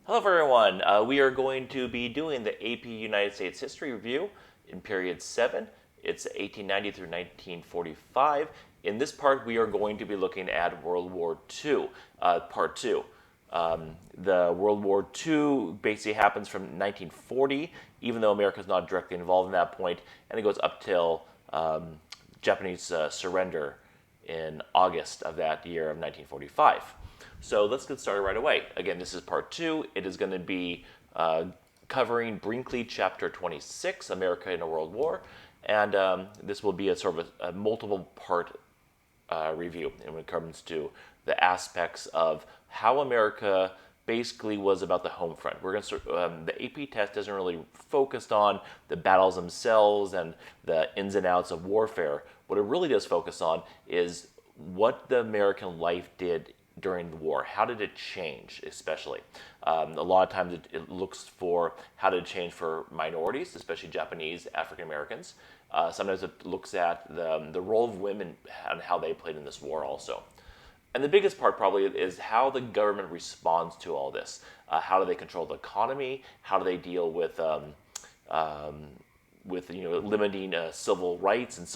Hello, everyone. We are going to be doing the AP United States History Review in period 7. It's 1890 through 1945. In this part, we are going to be looking at World War II, part 2. The World War II basically happens from 1940, even though America is not directly involved in that point, and it goes up till Japanese surrender in August of that year of 1945. So let's get started right away. Again, this is part 2. It is going to be covering Brinkley chapter 26, America in a World War, and this will be a sort of a multiple part review when it comes to the aspects of how America basically was about the home front. We're going to start, the AP test doesn't really focus on the battles themselves and the ins and outs of warfare. What it really does focus on is what the American life did during the war. How did it change, especially? A lot of times it looks for how did it change for minorities, especially Japanese, African Americans. Sometimes it looks at the role of women and how they played in this war also. And the biggest part probably is how the government responds to all this. How do they control the economy? How do they deal with limiting civil rights and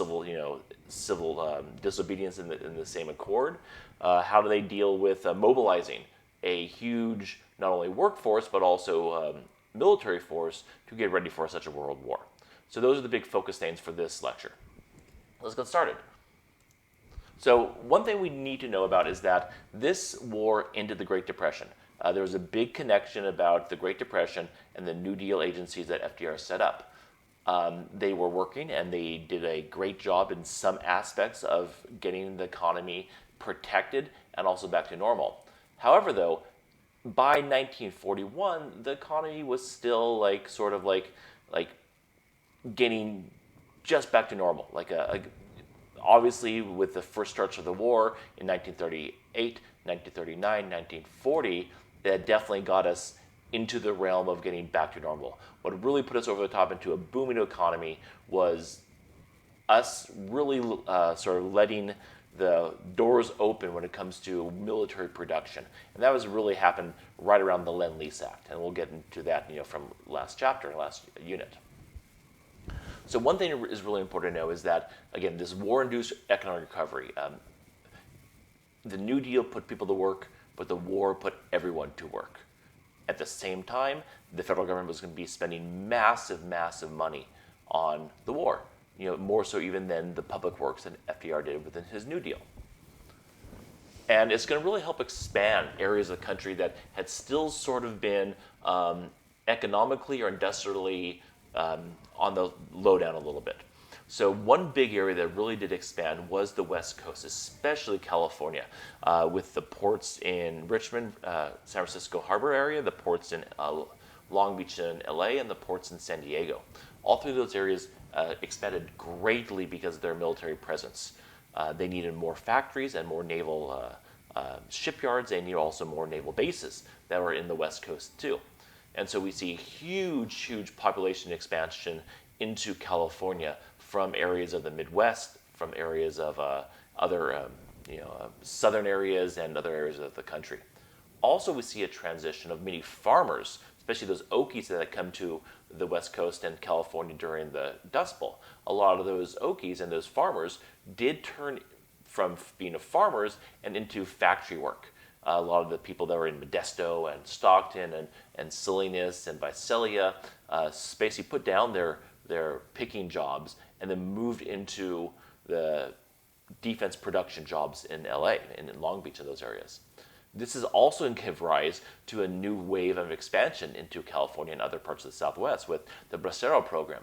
civil disobedience in the same accord? How do they deal with mobilizing a huge not only workforce but also military force to get ready for such a world war? So those are the big focus things for this lecture. Let's get started. So one thing we need to know about is that this war ended the Great Depression. There was a big connection about the Great Depression and the New Deal agencies that FDR set up. They were working and they did a great job in some aspects of getting the economy protected and also back to normal. However, though, by 1941, the economy was still like getting just back to normal. Obviously, with the first starts of the war in 1938, 1939, 1940, that definitely got us into the realm of getting back to normal. What really put us over the top into a booming economy was us really sort of letting the doors open when it comes to military production. And that was really happened right around the Lend-Lease Act. And we'll get into that from last chapter, last unit. So one thing that is really important to know is that, again, this war-induced economic recovery, the New Deal put people to work, but the war put everyone to work. At the same time, the federal government was going to be spending massive, massive money on the war, more so even than the public works that FDR did within his New Deal. And it's going to really help expand areas of the country that had still sort of been economically or industrially on the lowdown a little bit. So one big area that really did expand was the West Coast, especially California, with the ports in Richmond, San Francisco Harbor area, the ports in Long Beach and LA, and the ports in San Diego. All three of those areas expanded greatly because of their military presence. They needed more factories and more naval shipyards. They needed also more naval bases that were in the West Coast too. And so we see huge, huge population expansion into California from areas of the Midwest, from areas of other southern areas and other areas of the country. Also, we see a transition of many farmers, especially those Okies that had come to the West Coast and California during the Dust Bowl. A lot of those Okies and those farmers did turn from being farmers and into factory work. A lot of the people that were in Modesto and Stockton and Salinas and Visalia basically put down their picking jobs and then moved into the defense production jobs in LA and in Long Beach and those areas. This is also going to give rise to a new wave of expansion into California and other parts of the Southwest with the Bracero program,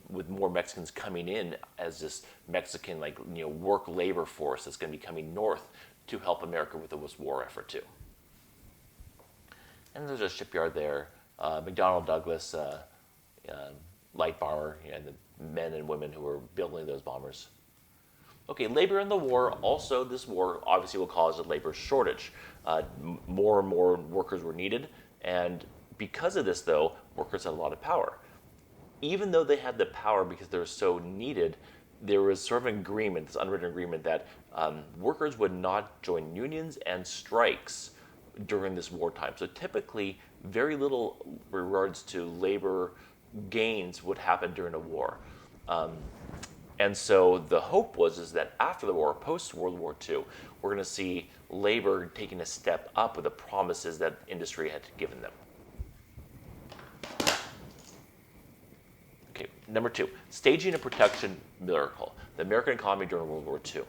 with more Mexicans coming in as this Mexican work labor force that's going to be coming north to help America with this war effort too. And there's a shipyard there, McDonnell Douglas light bomber, and the men and women who were building those bombers. Okay, labor in the war. Also, this war obviously will cause a labor shortage. More and more workers were needed, and because of this, though, workers had a lot of power. Even though they had the power because they were so needed, there was sort of an agreement, this unwritten agreement, that workers would not join unions and strikes during this wartime. So typically, very little regards to labor gains would happen during a war. And so the hope is that after the war, post World War II, we're going to see labor taking a step up with the promises that industry had given them. Okay, number 2, staging a protection miracle, the American economy during World War II.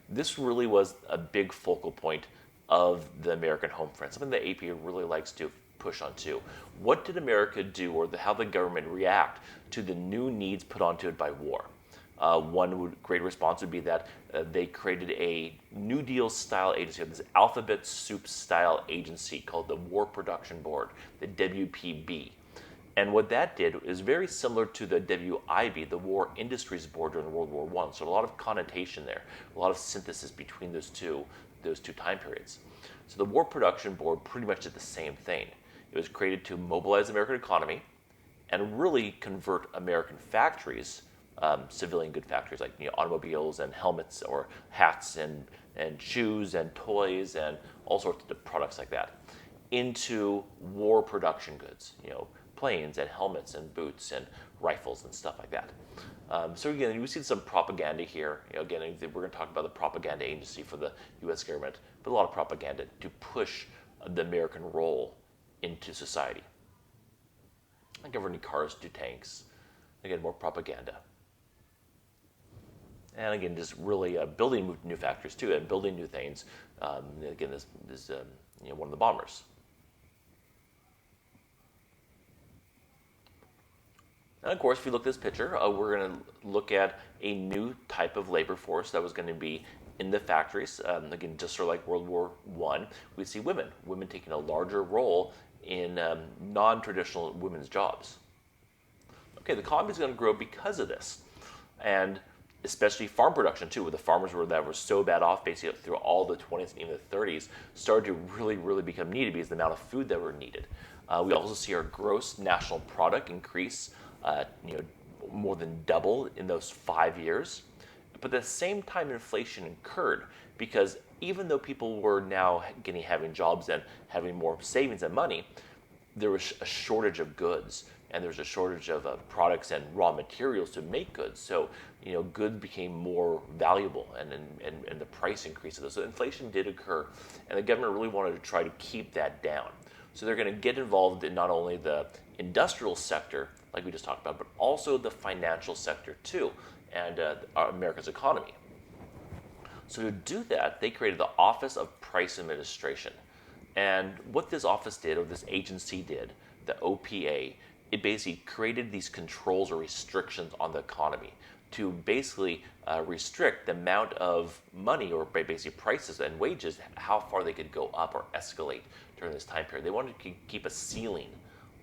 This really was a big focal point of the American home front, something that AP really likes to push onto. What did America do, or how the government react to the new needs put onto it by war? One great response would be that they created a New Deal style agency, this alphabet soup style agency called the War Production Board, the WPB. And what that did is very similar to the WIB, the War Industries Board during World War I. So a lot of connotation there, a lot of synthesis between those two time periods. So the War Production Board pretty much did the same thing. It was created to mobilize the American economy and really convert American factories, civilian good factories like automobiles and helmets or hats and shoes and toys and all sorts of products like that, into war production goods, planes and helmets and boots and rifles and stuff like that. So again, we see some propaganda here. Again, we're going to talk about the propaganda agency for the U.S. government, but a lot of propaganda to push the American role into society. Like governing cars to tanks. Again, more propaganda. And again, just really building new factories too, and building new things. Again, this is one of the bombers. And of course, if you look at this picture, we're going to look at a new type of labor force that was going to be in the factories. Again, just sort of like World War I, we see women taking a larger role in non-traditional women's jobs. Okay, the economy is going to grow because of this, and especially farm production too, where the farmers that were so bad off basically through all the 20s and even the 30s started to really, really become needed because of the amount of food that were needed. We also see our gross national product increase, more than double in those 5 years. But at the same time, inflation occurred because even though people were now having jobs and having more savings and money, there was a shortage of goods, and there was a shortage of products and raw materials to make goods. So, goods became more valuable, and the price increased of those. So inflation did occur, and the government really wanted to try to keep that down. So they're going to get involved in not only the industrial sector, like we just talked about, but also the financial sector too, and America's economy. So to do that, they created the Office of Price Administration. And what this office did, or this agency did, the OPA, it basically created these controls or restrictions on the economy to basically restrict the amount of money, or basically prices and wages, how far they could go up or escalate during this time period. They wanted to keep a ceiling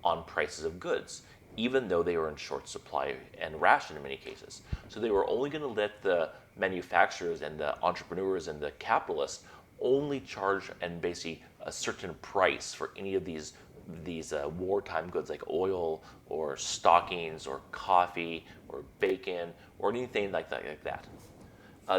on prices of goods, even though they were in short supply and ration in many cases. So they were only going to let the manufacturers and the entrepreneurs and the capitalists only charge and basically a certain price for any of these wartime goods like oil or stockings or coffee or bacon or anything like that.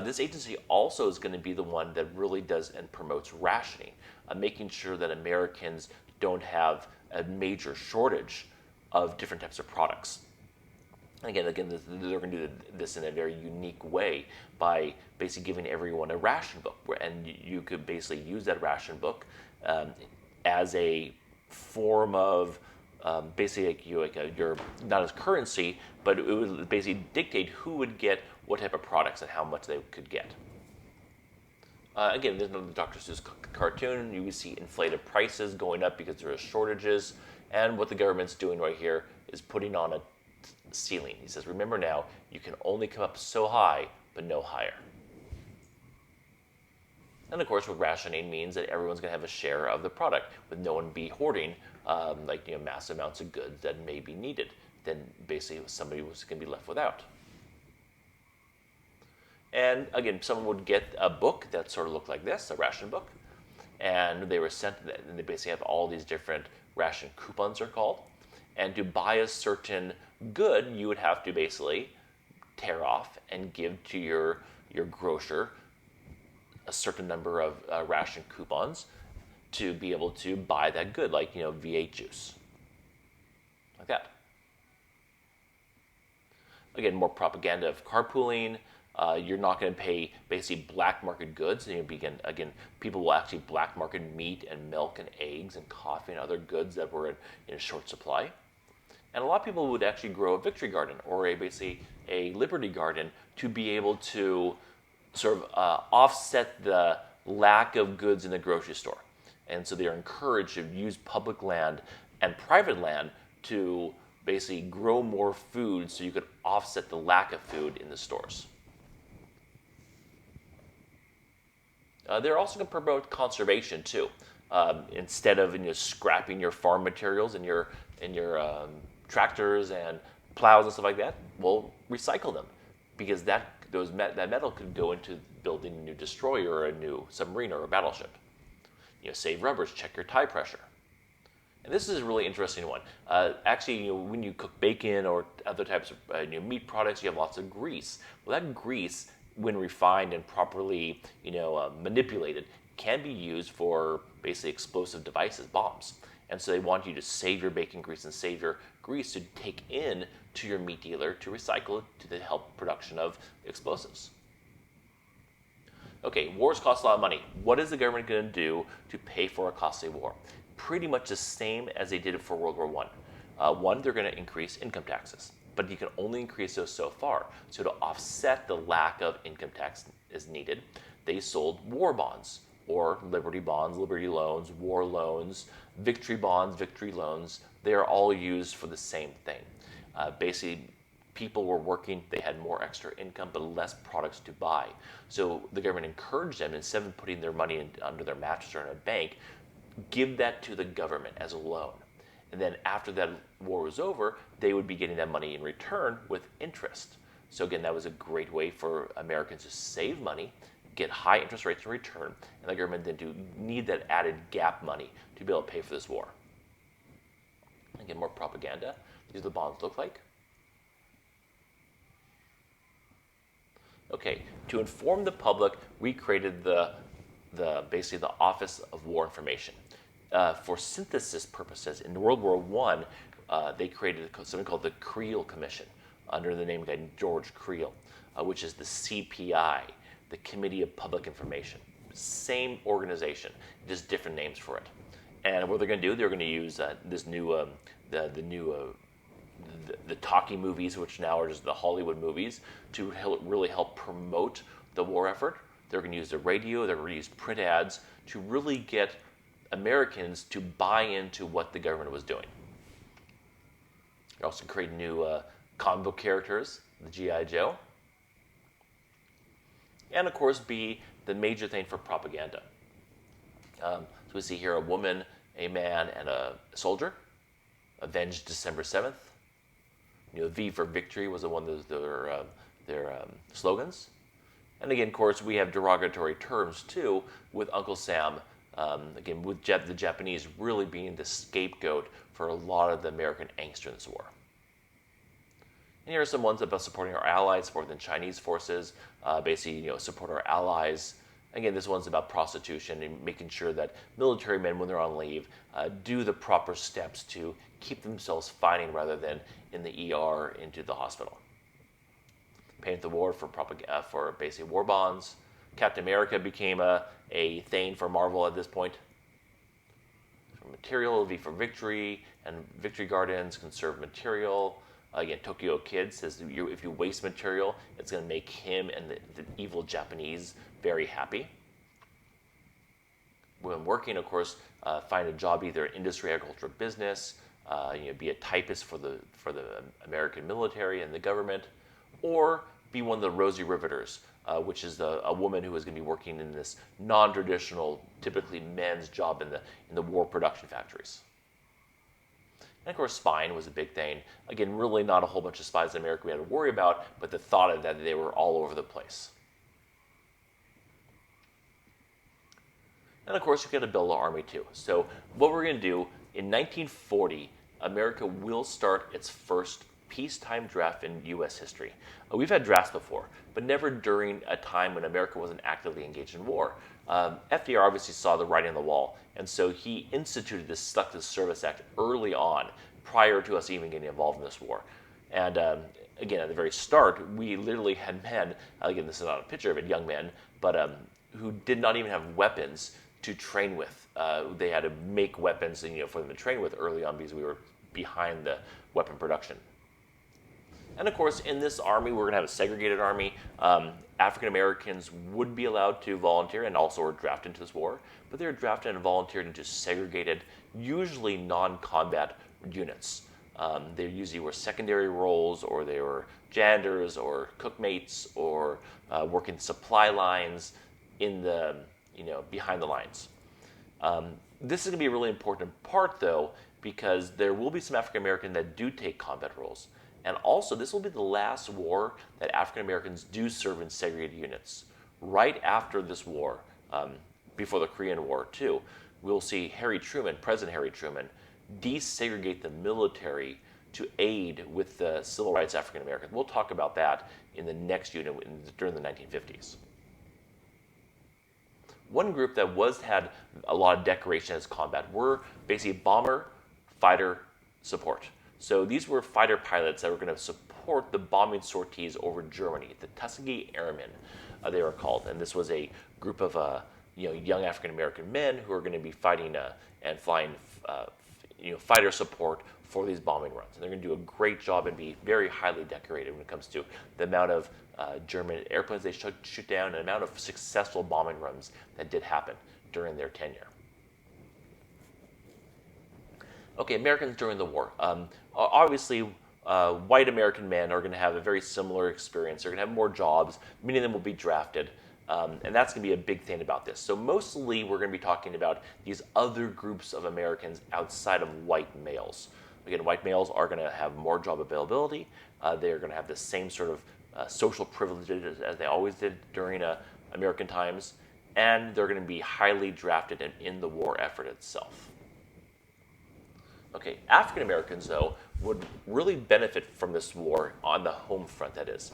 This agency also is going to be the one that really does and promotes rationing, making sure that Americans don't have a major shortage of different types of products. And again, they're going to do this in a very unique way by basically giving everyone a ration book, and you could basically use that ration book as a form of basically your not as currency, but it would basically dictate who would get what type of products and how much they could get. Again, there's another Dr. Seuss cartoon. You would see inflated prices going up because there are shortages, and what the government's doing right here is putting on a ceiling. He says, remember now, you can only come up so high, but no higher. And of course, what rationing means that everyone's going to have a share of the product, with no one be hoarding massive amounts of goods that may be needed. Then basically somebody was going to be left without. And again, someone would get a book that sort of looked like this, a ration book, and they were sent, and they basically have all these different ration coupons, are called. And to buy a certain good, you would have to basically tear off and give to your grocer a certain number of ration coupons. to be able to buy that good, like, V8 juice, like that. Again, more propaganda of carpooling. You're not going to pay basically black market goods. And again, people will actually black market meat and milk and eggs and coffee and other goods that were in short supply. And a lot of people would actually grow a victory garden or basically a liberty garden to be able to sort of offset the lack of goods in the grocery store. And so they are encouraged to use public land and private land to basically grow more food so you could offset the lack of food in the stores. They're also going to promote conservation too. Instead of scrapping your farm materials and your tractors and plows and stuff like that, well, recycle them, because that metal could go into building a new destroyer or a new submarine or a battleship. Save rubbers, check your tire pressure. And this is a really interesting one. Actually, when you cook bacon or other types of meat products, you have lots of grease. Well, that grease, when refined and properly manipulated, can be used for basically explosive devices, bombs. And so they want you to save your bacon grease and save your grease to take in to your meat dealer to recycle it to help production of explosives. Okay, wars cost a lot of money. What is the government going to do to pay for a costly war? Pretty much the same as they did it for World War I. One, they're going to increase income taxes, but you can only increase those so far. So to offset the lack of income tax is needed, they sold war bonds, or liberty bonds, liberty loans, war loans, victory bonds, victory loans. They are all used for the same thing. Basically, people were working, they had more extra income, but less products to buy. So the government encouraged them, instead of putting their money under their mattress or in a bank, give that to the government as a loan. And then after that war was over, they would be getting that money in return with interest. So again, that was a great way for Americans to save money, get high interest rates in return, and the government then do need that added gap money to be able to pay for this war. Again, more propaganda. These are the bonds look like. Okay, to inform the public, we created basically the Office of War Information. For synthesis purposes, in World War I, they created something called the Creel Commission under the name of George Creel, which is the CPI, the Committee of Public Information. Same organization, just different names for it. And what they're going to do, they're going to use this new, the talkie movies, which now are just the Hollywood movies, to really help promote the war effort. They're going to use the radio, they're going to use print ads to really get Americans to buy into what the government was doing. They're also create new comic book characters, the G.I. Joe. And of course, be the major thing for propaganda. So we see here a woman, a man, and a soldier. Avenged December 7th. V for victory was one of their slogans. And again, of course, we have derogatory terms too, with Uncle Sam. Again, with the Japanese really being the scapegoat for a lot of the American angst in this war. And here are some ones about supporting our allies, supporting the Chinese forces, basically, support our allies. Again, this one's about prostitution and making sure that military men, when they're on leave, do the proper steps to keep themselves fighting rather than in the ER into the hospital. Paint the war for basically war bonds. Captain America became a thing for Marvel at this point. For material, V for victory, and victory gardens conserve material. Again, Tokyo Kid says if you waste material, it's going to make him and the evil Japanese very happy. When working, of course, find a job either in industry, agriculture, or business. Be a typist for the American military and the government, or be one of the Rosy Riveters, which is a woman who is going to be working in this non-traditional, typically men's job in the war production factories. And of course, spying was a big thing. Again, really not a whole bunch of spies in America we had to worry about, but the thought of that they were all over the place. And of course, you've got to build an army too. So what we're going to do, in 1940, America will start its first peacetime draft in U.S. history. We've had drafts before, but never during a time when America wasn't actively engaged in war. FDR obviously saw the writing on the wall, and so he instituted this Selective Service Act early on, prior to us even getting involved in this war. And again, at the very start, we literally had men, again, this is not a picture of it, young men, but who did not even have weapons to train with. They had to make weapons, for them to train with early on because we were behind the weapon production. And of course, in this army, we're going to have a segregated army. African Americans would be allowed to volunteer and also were drafted into this war, but they were drafted and volunteered into segregated, usually non-combat units. They usually were secondary roles, or they were janitors or cookmates, or working supply lines in the, behind the lines. This is going to be a really important part, though, because there will be some African Americans that do take combat roles. And also, this will be the last war that African Americans do serve in segregated units. Right after this war, before the Korean War too, we'll see President Harry Truman, desegregate the military to aid with the civil rights African Americans. We'll talk about that in the next unit during the 1950s. One group that had a lot of decoration as combat were basically bomber, fighter, support. So these were fighter pilots that were going to support the bombing sorties over Germany, the Tuskegee Airmen, they were called. And this was a group of young African American men who are going to be fighting and flying fighter support for these bombing runs. And they're going to do a great job and be very highly decorated when it comes to the amount of German airplanes they shoot down and the amount of successful bombing runs that did happen during their tenure. Okay, Americans during the war. Obviously, white American men are going to have a very similar experience. They're going to have more jobs. Many of them will be drafted. And that's going to be a big thing about this. So mostly we're going to be talking about these other groups of Americans outside of white males. Again, white males are going to have more job availability. They're going to have the same sort of social privileges as they always did during American times. And they're going to be highly drafted and in the war effort itself. Okay, African Americans, though, would really benefit from this war on the home front, that is.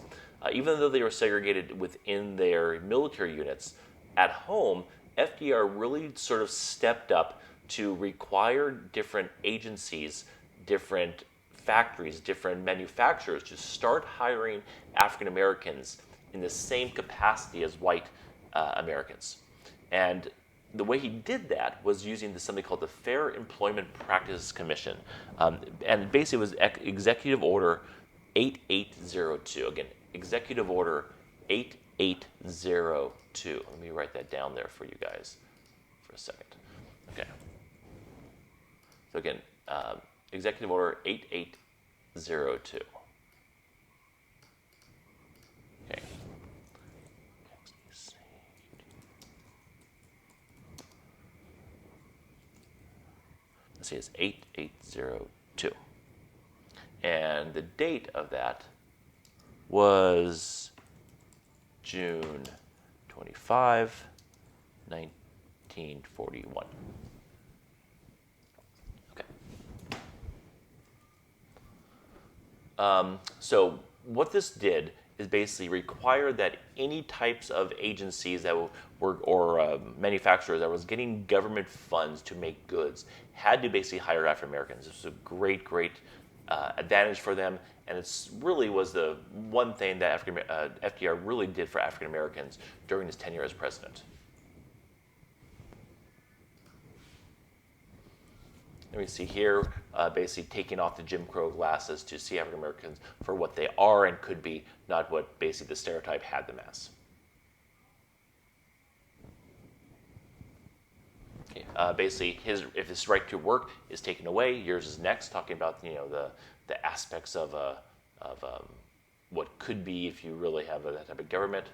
Even though they were segregated within their military units, at home, FDR really sort of stepped up to require different agencies, different factories, different manufacturers to start hiring African Americans in the same capacity as white Americans. And the way he did that was using something called the Fair Employment Practices Commission. And basically it was Executive Order 8802. Again, Executive Order 8802. Let me write that down there for you guys for a second. Okay. So again, Executive Order 8802. Okay. Let's see, it's 8802. And the date of that was June 25, 1941. Okay. So what this did is basically require that any types of agencies that were or manufacturers that was getting government funds to make goods had to basically hire African Americans. This was a great advantage for them, and it's really was the one thing that FDR really did for African Americans during his tenure as president. And we see here basically taking off the Jim Crow glasses to see African Americans for what they are and could be, not what basically the stereotype had them as. Okay, basically, if his right to work is taken away, yours is next. Talking about the aspects of what could be if you really have that type of government.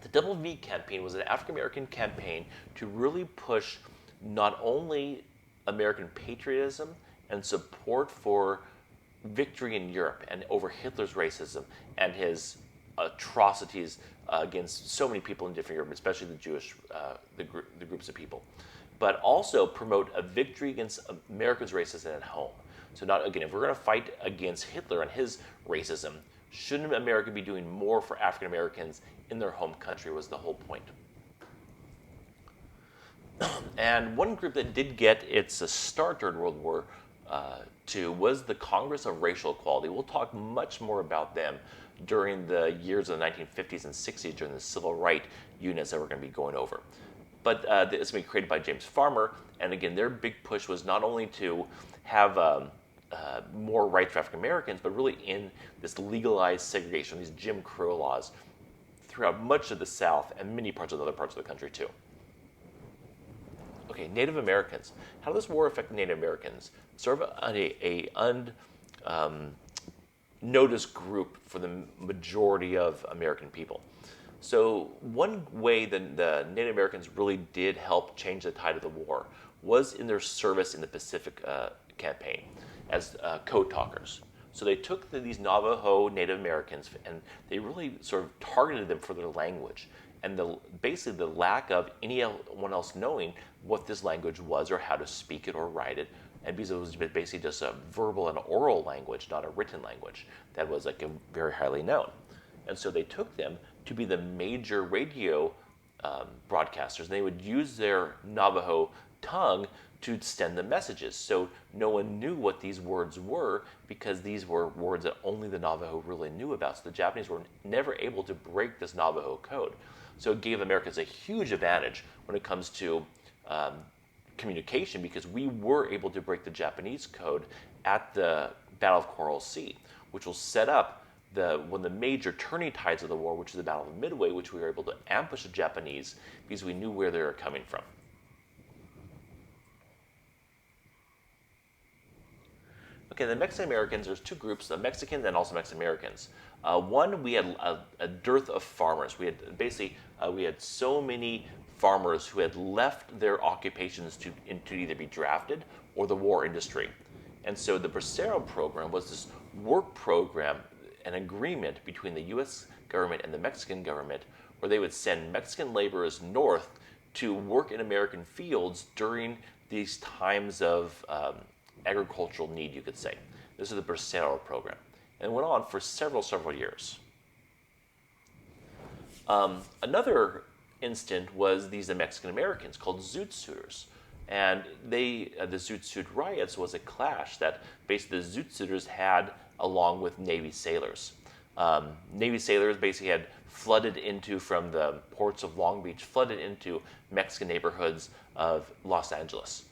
The Double V campaign was an African-American campaign to really push not only American patriotism and support for victory in Europe and over Hitler's racism and his atrocities against so many people in different Europe, especially the Jewish, the groups of people, but also promote a victory against America's racism at home. So not, again, if we're going to fight against Hitler and his racism, Shouldn't America be doing more for African Americans in their home country was the whole point. And one group that did get its start during World War II was the Congress of Racial Equality. We'll talk much more about them during the years of the 1950s and 60s during the civil rights units that we're going to be going over. But it's been created by James Farmer, and again, their big push was not only to have more rights for African Americans, but really in this legalized segregation, these Jim Crow laws throughout much of the South and many parts of the other parts of the country too. Okay, Native Americans. How does this war affect Native Americans? Sort of a unnoticed group for the majority of American people. So one way that the Native Americans really did help change the tide of the war was in their service in the Pacific campaign as code talkers. So they took these Navajo Native Americans and they really sort of targeted them for their language and basically the lack of anyone else knowing what this language was or how to speak it or write it. And because it was basically just a verbal and oral language, not a written language, that was like very highly known. And so they took them to be the major radio broadcasters. And they would use their Navajo tongue to send the messages. So no one knew what these words were because these were words that only the Navajo really knew about. So the Japanese were never able to break this Navajo code. So it gave Americans a huge advantage when it comes to communication because we were able to break the Japanese code at the Battle of Coral Sea, which will set up one of the major turning tides of the war, which is the Battle of Midway, which we were able to ambush the Japanese because we knew where they were coming from. Okay, the Mexican Americans, there's two groups, the Mexicans and also Mexican Americans. One, we had a dearth of farmers. We had basically, we had so many farmers who had left their occupations to either be drafted or the war industry. And so the Bracero program was this work program, an agreement between the U.S. government and the Mexican government where they would send Mexican laborers north to work in American fields during these times of agricultural need, you could say. This is the Bracero program. And it went on for several years. Another instant was these Mexican Americans called Zoot Suiters. And the Zoot Suit riots was a clash that basically the Zoot Suiters had along with Navy sailors. Navy sailors basically had flooded into, from the ports of Long Beach, flooded into Mexican neighborhoods of Los Angeles.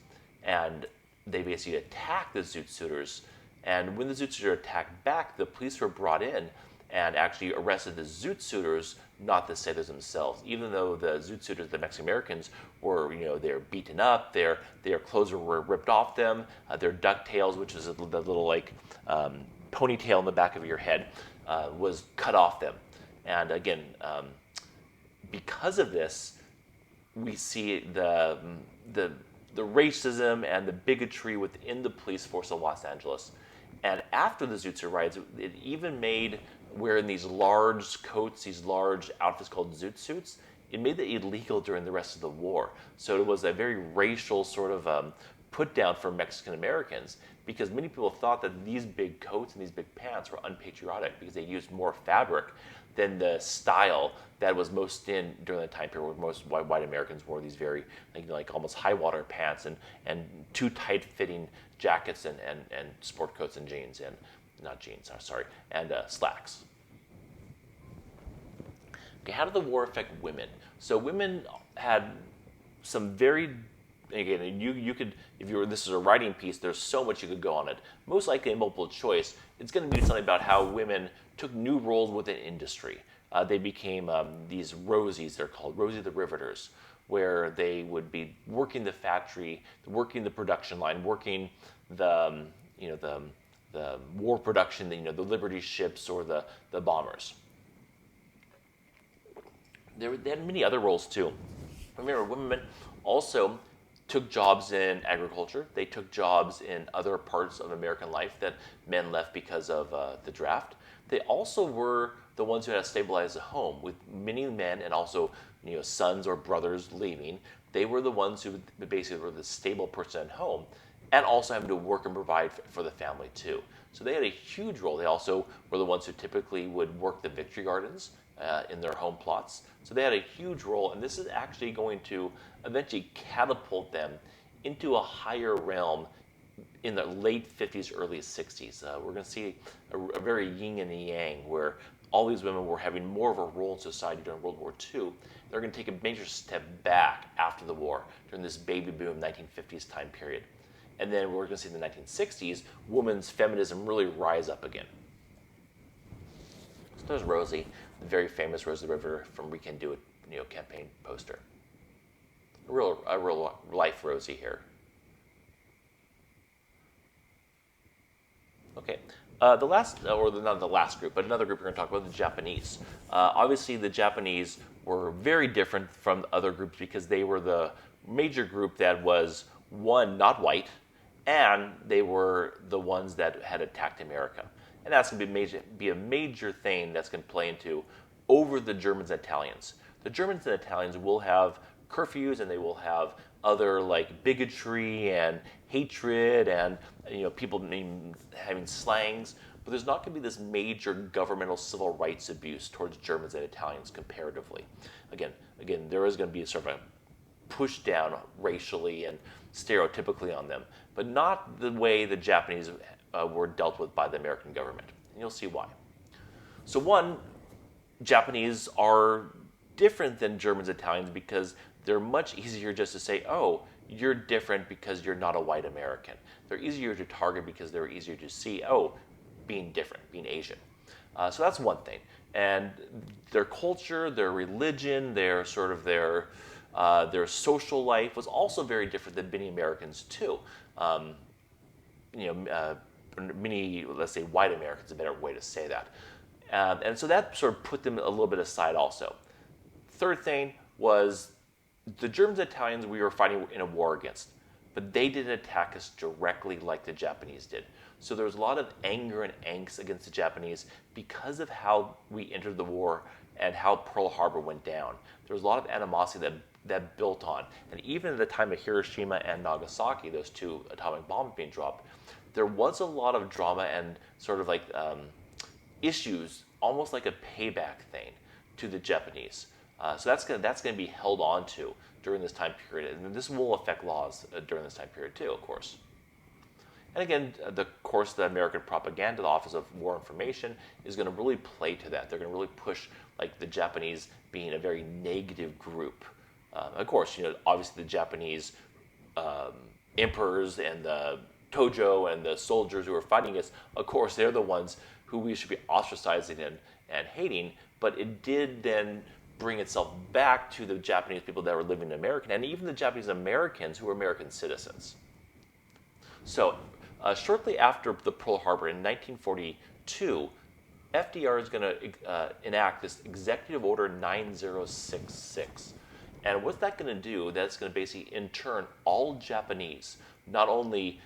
And they basically attacked the Zoot Suiters. And when the Zoot Suiters attacked back, the police were brought in and actually arrested the Zoot Suiters, not the sailors themselves. Even though the Zoot Suiters, the Mexican Americans, were, they're beaten up, their clothes were ripped off them, their ducktails, which is the little like ponytail in the back of your head, was cut off them. And again, because of this, we see the racism and the bigotry within the police force of Los Angeles. And after the Zoot Suit riots, it even made wearing these large coats, these large outfits called Zoot Suits, it made it illegal during the rest of the war. So it was a very racial sort of put down for Mexican Americans because many people thought that these big coats and these big pants were unpatriotic because they used more fabric than the style that was most in during the time period where most white Americans wore these very like almost high water pants and too tight fitting jackets and sport coats and jeans and slacks. Okay, how did the war affect women? So women had some very, again, you could, this is a writing piece, there's so much you could go on it. Most likely in multiple choice, it's going to be something about how women took new roles within industry. They became these Rosies, they're called, Rosie the Riveters, where they would be working the factory, working the production line, working the war production, the Liberty ships or the bombers. They had many other roles too. Remember, women also took jobs in agriculture. They took jobs in other parts of American life that men left because of the draft. They also were the ones who had to stabilize the home, with many men and also sons or brothers leaving. They were the ones who basically were the stable person at home. and also having to work and provide for the family too. So they had a huge role. They also were the ones who typically would work the victory gardens in their home plots. So they had a huge role, and this is actually going to eventually catapult them into a higher realm in the late 50s, early 60s. We're going to see a very yin and yang where all these women were having more of a role in society during World War II. They're going to take a major step back after the war during this baby boom 1950s time period. And then we're going to see in the 1960s, women's feminism really rise up again. So there's Rosie, the very famous Rosie River from We Can Do It campaign poster. A real life Rosie here. Okay, not the last group, but another group we're going to talk about, the Japanese. Obviously, the Japanese were very different from other groups because they were the major group that was, one, not white, and they were the ones that had attacked America. And that's going to be a major thing that's going to play into over the Germans and Italians. The Germans and Italians will have curfews, and they will have other like bigotry and hatred and people having slangs, but there's not going to be this major governmental civil rights abuse towards Germans and Italians comparatively. Again, there is going to be sort of a push down racially and stereotypically on them, but not the way the Japanese were dealt with by the American government. And you'll see why. So one, Japanese are different than Germans and Italians because they're much easier just to say, oh, you're different because you're not a white American. They're easier to target because they're easier to see, oh, being different, being Asian. So that's one thing. And their culture, their religion, their social life was also very different than many Americans too. Many, let's say, white Americans, a better way to say that. And so that sort of put them a little bit aside also. Third thing was the Germans and Italians we were fighting in a war against, but they didn't attack us directly like the Japanese did. So there was a lot of anger and angst against the Japanese because of how we entered the war and how Pearl Harbor went down. There was a lot of animosity that built on. And even at the time of Hiroshima and Nagasaki, those two atomic bombs being dropped, there was a lot of drama and sort of like issues, almost like a payback thing to the Japanese. So that's going to be held on to during this time period. And this will affect laws during this time period too, of course. And again, the American propaganda, the Office of War Information, is going to really play to that. They're going to really push like the Japanese being a very negative group. Of course, obviously the Japanese emperors and the Tojo and the soldiers who are fighting us, of course, they're the ones who we should be ostracizing and hating. But it did then bring itself back to the Japanese people that were living in America, and even the Japanese Americans who were American citizens. So shortly after the Pearl Harbor in 1942, FDR is going to enact this Executive Order 9066. And what's that going to do? That's going to basically intern all Japanese, not only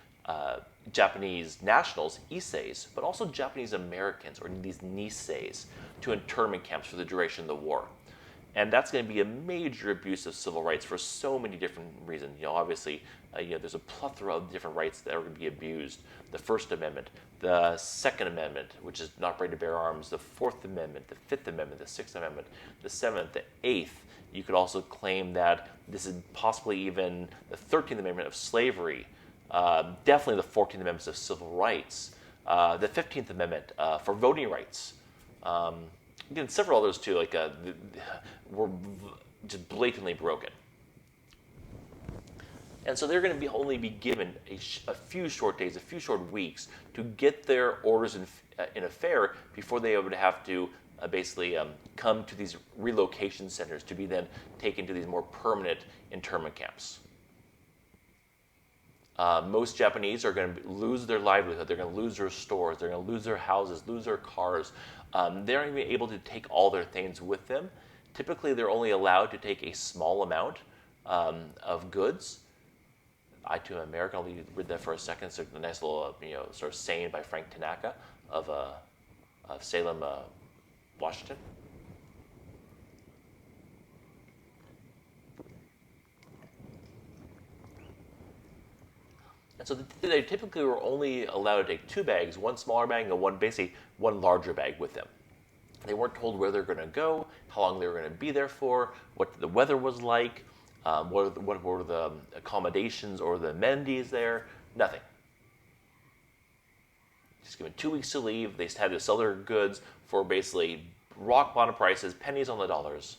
Japanese nationals, Issei's, but also Japanese Americans, or these Niseis, to internment camps for the duration of the war. And that's going to be a major abuse of civil rights for so many different reasons. Obviously, there's a plethora of different rights that are going to be abused. The First Amendment, the Second Amendment, which is not right to bear arms, the Fourth Amendment, the Fifth Amendment, the Sixth Amendment, the Seventh, the Eighth. You could also claim that this is possibly even the 13th Amendment of slavery, definitely the 14th Amendment of civil rights, the 15th Amendment for voting rights. Again, several others too, were just blatantly broken. And so they're going to only be given a few short days, a few short weeks to get their orders in affair before they would have to basically come to these relocation centers to be then taken to these more permanent internment camps. Most Japanese are going to lose their livelihood. They're going to lose their stores. They're going to lose their houses, lose their cars. They aren't even able to take all their things with them. Typically, they're only allowed to take a small amount of goods. I, too, am American. I'll read that for a second. It's a nice little, sort of saying by Frank Tanaka of Salem, Washington. And so they typically were only allowed to take 2 bags, one smaller bag and basically one larger bag with them. They weren't told where they're going to go, how long they were going to be there for, what the weather was like, what were the accommodations or the amenities there, nothing. Just given 2 weeks to leave, they had to sell their goods for basically rock bottom prices, pennies on the dollars.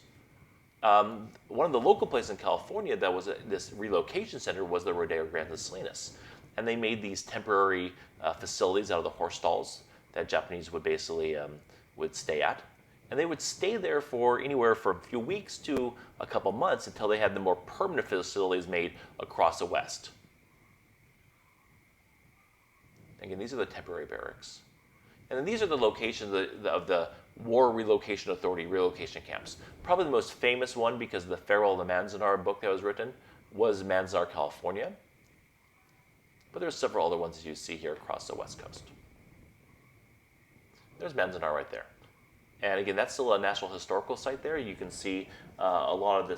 One of the local places in California that was this relocation center was the Rodeo Grande Salinas. And they made these temporary facilities out of the horse stalls that Japanese would basically would stay at. And they would stay there for anywhere from a few weeks to a couple months until they had the more permanent facilities made across the West. Again, these are the temporary barracks. And then these are the locations of the War Relocation Authority relocation camps. Probably the most famous one, because of the Farewell of the Manzanar book that was written, was Manzanar, California. But there's several other ones that you see here across the West Coast. There's Manzanar right there. And again, that's still a National Historical Site there. You can see a lot of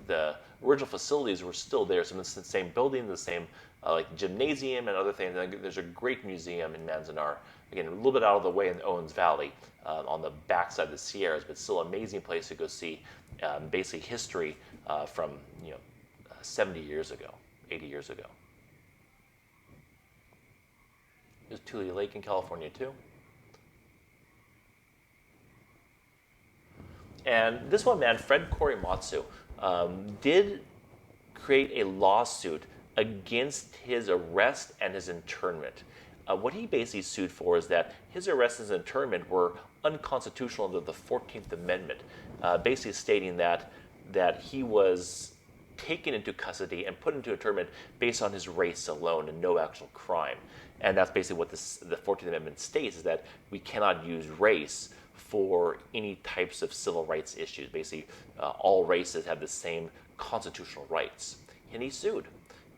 the original facilities were still there. So it's the same building, the same like gymnasium and other things. And there's a great museum in Manzanar. Again, a little bit out of the way in the Owens Valley on the backside of the Sierras, but still an amazing place to go see basic history from 70 years ago, 80 years ago. There's Tule Lake in California too. And this one man, Fred Korimatsu, did create a lawsuit against his arrest and his internment. What he basically sued for is that his arrest and his internment were unconstitutional under the 14th Amendment, basically stating that he was taken into custody and put into internment based on his race alone and no actual crime. And that's basically what the 14th Amendment states, is that we cannot use race for any types of civil rights issues. Basically, all races have the same constitutional rights. And he sued.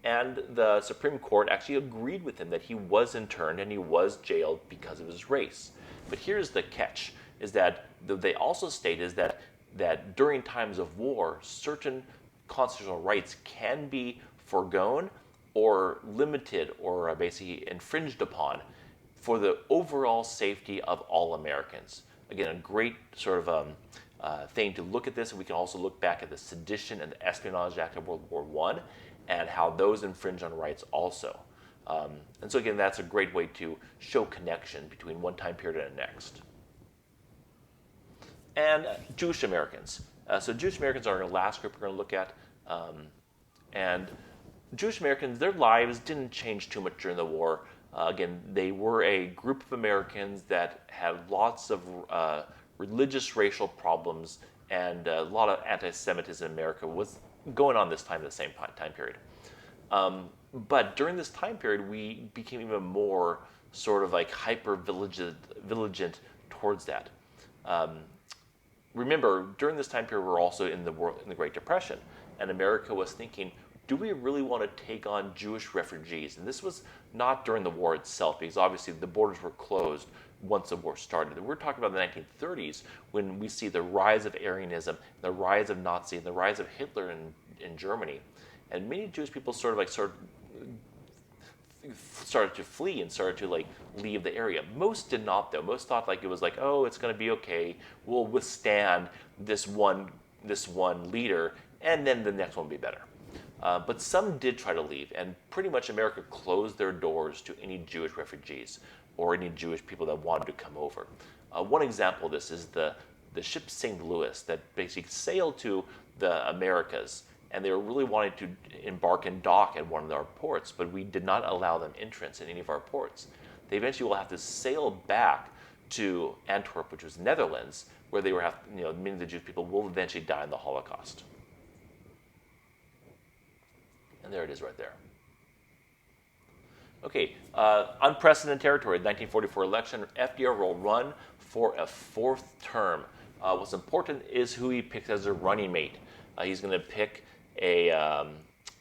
And the Supreme Court actually agreed with him that he was interned and he was jailed because of his race. But here's the catch, is that they also state is that during times of war, certain constitutional rights can be foregone or limited or basically infringed upon for the overall safety of all Americans. Again, a great sort of thing to look at this. And we can also look back at the Sedition and the Espionage Act of World War I and how those infringe on rights also. And so again, that's a great way to show connection between one time period and the next. And Jewish Americans. So Jewish Americans are our last group we're going to look at. And Jewish Americans, their lives didn't change too much during the war. Again, they were a group of Americans that had lots of religious, racial problems, and a lot of anti-Semitism in America was going on this time, the same time period. But during this time period, we became even more sort of like hyper-vigilant towards that. Remember, during this time period, we're also in the Great Depression, and America was thinking, do we really want to take on Jewish refugees? And this was not during the war itself, because obviously the borders were closed once the war started. We're talking about the 1930s, when we see the rise of Aryanism, the rise of Nazi, and the rise of Hitler in Germany. And many Jewish people started to flee and started to leave the area. Most did not, though. Most thought it was oh, it's going to be okay. We'll withstand this one leader, and then the next one will be better. But some did try to leave, and pretty much America closed their doors to any Jewish refugees or any Jewish people that wanted to come over. One example of this is the ship St. Louis that basically sailed to the Americas, and they were really wanting to embark and dock at one of our ports, but we did not allow them entrance in any of our ports. They eventually will have to sail back to Antwerp, which was Netherlands, where they were many of the Jewish people will eventually die in the Holocaust. And there it is right there. Okay, unprecedented territory. The 1944 election, FDR will run for a 4th term. What's important is who he picks as a running mate. He's going to pick a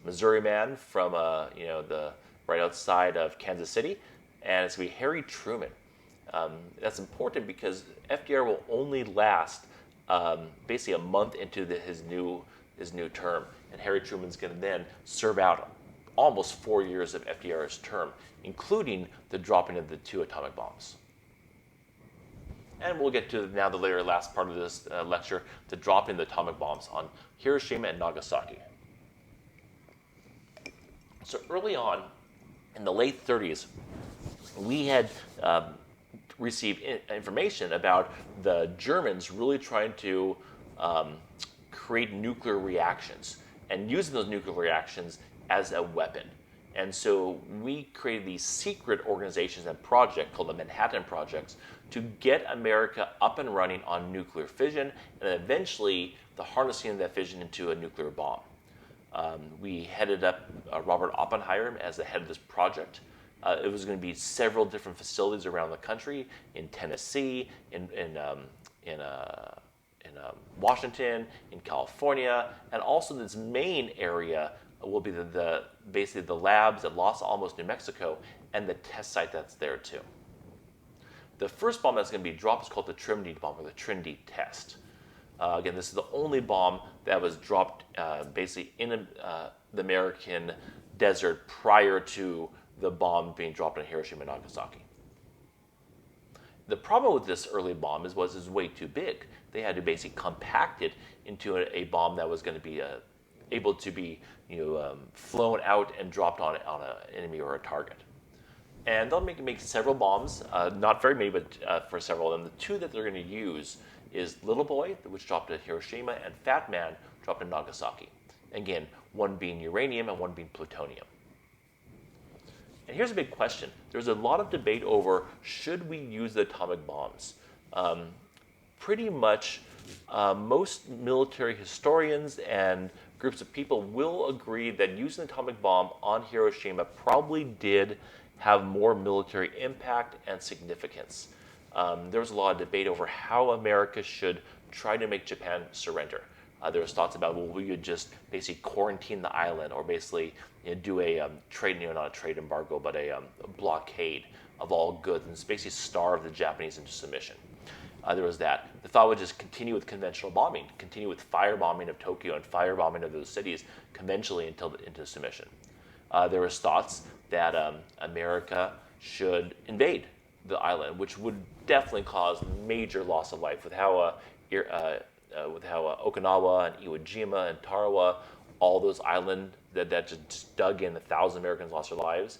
Missouri man from the right outside of Kansas City, and it's going to be Harry Truman. That's important because FDR will only last basically a month into his new term, and Harry Truman's going to then serve out almost 4 years of FDR's term, including the dropping of the 2 atomic bombs. And we'll get to now the last part of this lecture, the dropping the atomic bombs on Hiroshima and Nagasaki. So early on, in the late 30s, we had received information about the Germans really trying to create nuclear reactions and using those nuclear reactions as a weapon. And so we created these secret organizations and projects called the Manhattan Projects to get America up and running on nuclear fission and eventually the harnessing of that fission into a nuclear bomb. We headed up Robert Oppenheimer as the head of this project. It was going to be several different facilities around the country, in Tennessee, in Washington, in California, and also this main area will be basically the labs at Los Alamos, New Mexico, and the test site that's there too. The first bomb that's going to be dropped is called the Trinity bomb, or the Trinity test. Again, this is the only bomb that was dropped basically in the American desert prior to the bomb being dropped on Hiroshima and Nagasaki. The problem with this early bomb is it was way too big. They had to basically compact it into a bomb that was going to be able to be flown out and dropped on an enemy or a target. And they'll make several bombs, not very many, but for several of them. The 2 that they're going to use is Little Boy, which dropped at Hiroshima, and Fat Man, dropped in Nagasaki. Again, one being uranium and one being plutonium. And here's a big question. There's a lot of debate over, should we use the atomic bombs? Pretty much most military historians and groups of people will agree that using the atomic bomb on Hiroshima probably did have more military impact and significance. There was a lot of debate over how America should try to make Japan surrender. There was thoughts about, well, we could just basically quarantine the island, or basically do a trade, not a trade embargo, but a blockade of all goods, and basically starve the Japanese into submission. There was that. The thought would just continue with conventional bombing, continue with firebombing of Tokyo and firebombing of those cities conventionally into submission. There was thoughts that America should invade the island, which would definitely cause major loss of life with how Okinawa and Iwo Jima and Tarawa, all those islands that just dug in, 1,000 Americans lost their lives.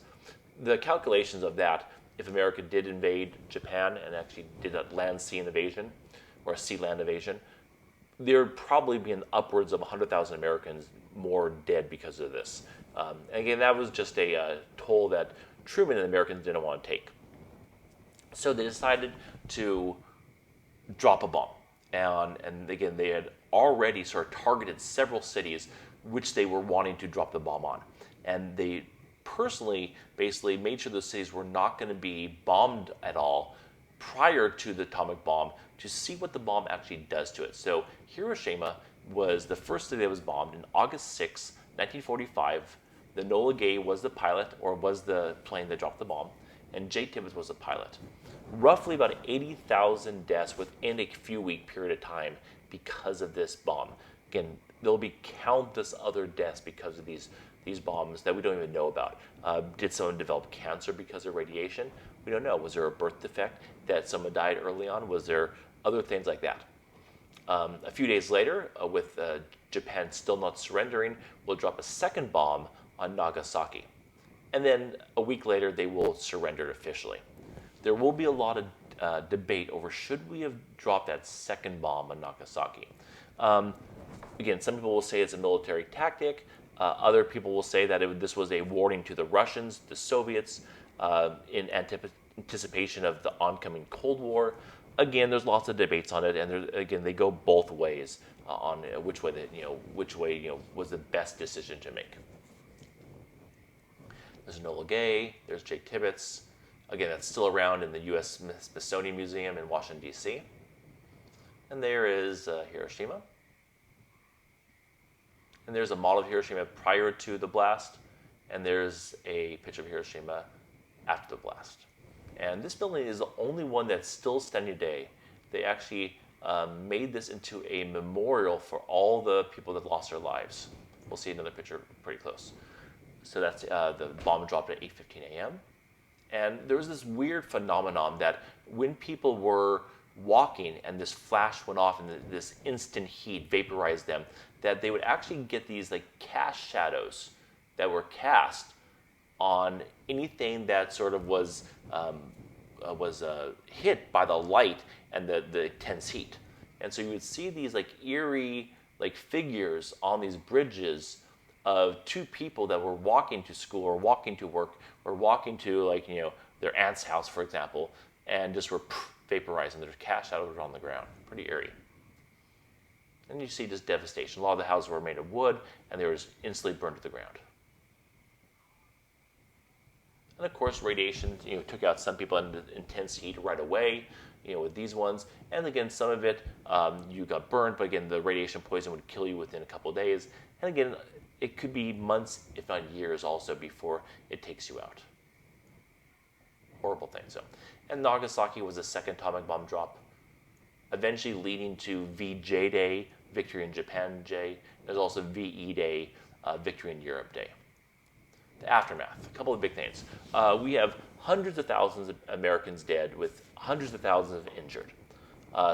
The calculations of that, if America did invade Japan and actually did a land-sea invasion or a sea-land invasion, there would probably be upwards of 100,000 Americans more dead because of this. And again, that was just a toll that Truman and the Americans didn't want to take. So they decided to drop a bomb. And again, they had already sort of targeted several cities which they were wanting to drop the bomb on. And they personally basically made sure those cities were not going to be bombed at all prior to the atomic bomb to see what the bomb actually does to it. So Hiroshima was the first city that was bombed in August 6, 1945. The Enola Gay was the pilot, or was the plane that dropped the bomb, and Jay Tibbets was the pilot. Roughly about 80,000 deaths within a few-week period of time because of this bomb. Again, there'll be countless other deaths because of these bombs that we don't even know about. Did someone develop cancer because of radiation? We don't know. Was there a birth defect that someone died early on? Was there other things like that? A few days later, with Japan still not surrendering, we'll drop a second bomb on Nagasaki. And then a week later, they will surrender officially. There will be a lot of debate over should we have dropped that second bomb on Nagasaki. Again, some people will say it's a military tactic. Other people will say that this was a warning to the Russians, the Soviets, in anticipation of the oncoming Cold War. Again, there's lots of debates on it, and again, they go both ways on which way was the best decision to make. There's Enola Gay, there's Jay Tibbets. Again, that's still around in the U.S. Smithsonian Museum in Washington, D.C. And there is Hiroshima. And there's a model of Hiroshima prior to the blast, and there's a picture of Hiroshima after the blast. And this building is the only one that's still standing today. They actually made this into a memorial for all the people that lost their lives. We'll see another picture pretty close. So that's the bomb dropped at 8:15 a.m. And there was this weird phenomenon that when people were walking and this flash went off and this instant heat vaporized them, that they would actually get these like cast shadows that were cast on anything that sort of was hit by the light and the intense heat. And so you would see these like eerie like figures on these bridges of two people that were walking to school or walking to work or walking to like their aunt's house, for example, and just were vaporized and their cast shadows on the ground. Pretty eerie. And you see this devastation. A lot of the houses were made of wood and they were instantly burned to the ground. And of course, radiation took out some people in intense heat right away, with these ones. And again, some of it you got burned, but again, the radiation poison would kill you within a couple of days. And again, it could be months, if not years, also before it takes you out. Horrible thing. So, and Nagasaki was the second atomic bomb drop, eventually leading to VJ Day, Victory in Japan Day. There's also VE Day, Victory in Europe Day. The aftermath, a couple of big things. We have hundreds of thousands of Americans dead with hundreds of thousands of injured.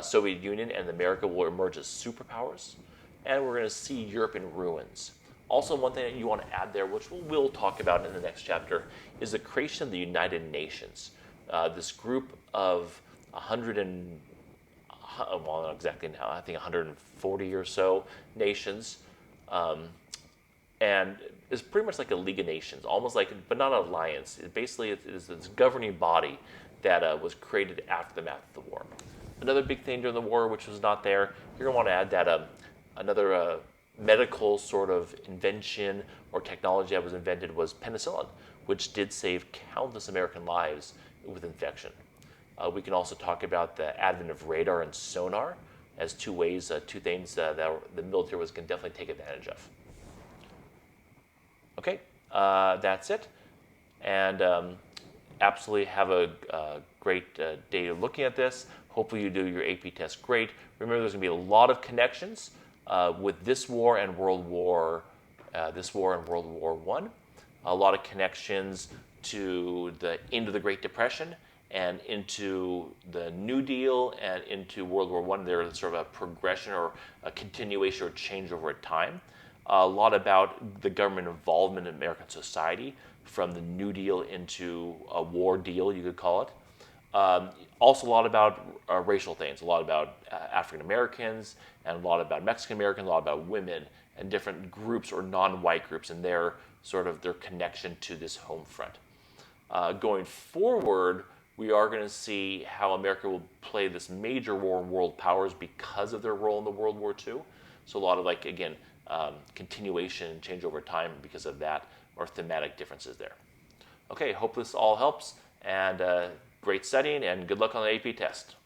Soviet Union and America will emerge as superpowers, and we're going to see Europe in ruins. Also, one thing that you want to add there, which we'll talk about in the next chapter, is the creation of the United Nations. This group of 100 and, well, not exactly now, I think 140 or so nations, and it's pretty much like a League of Nations, almost like, but not an alliance. Basically, it is this governing body that was created after the aftermath of the war. Another big thing during the war, which was not there, you're going to want to add that another medical sort of invention or technology that was invented was penicillin, which did save countless American lives with infection. We can also talk about the advent of radar and sonar as two things that the military was going to definitely take advantage of. Okay, that's it. And absolutely have a great day looking at this. Hopefully you do your AP test great. Remember, there's going to be a lot of connections with this war and World War I. A lot of connections to the end of the Great Depression and into the New Deal and into World War I. There's sort of a progression or a continuation or change over time. A lot about the government involvement in American society from the New Deal into a war deal, you could call it. Also a lot about racial things, a lot about African Americans, and a lot about Mexican Americans, a lot about women and different groups or non-white groups and their connection to this home front. Going forward, we are going to see how America will play this major war in world powers because of their role in the World War II. So a lot of continuation and change over time because of that, or thematic differences there. Okay, hope this all helps, and great studying, and good luck on the AP test.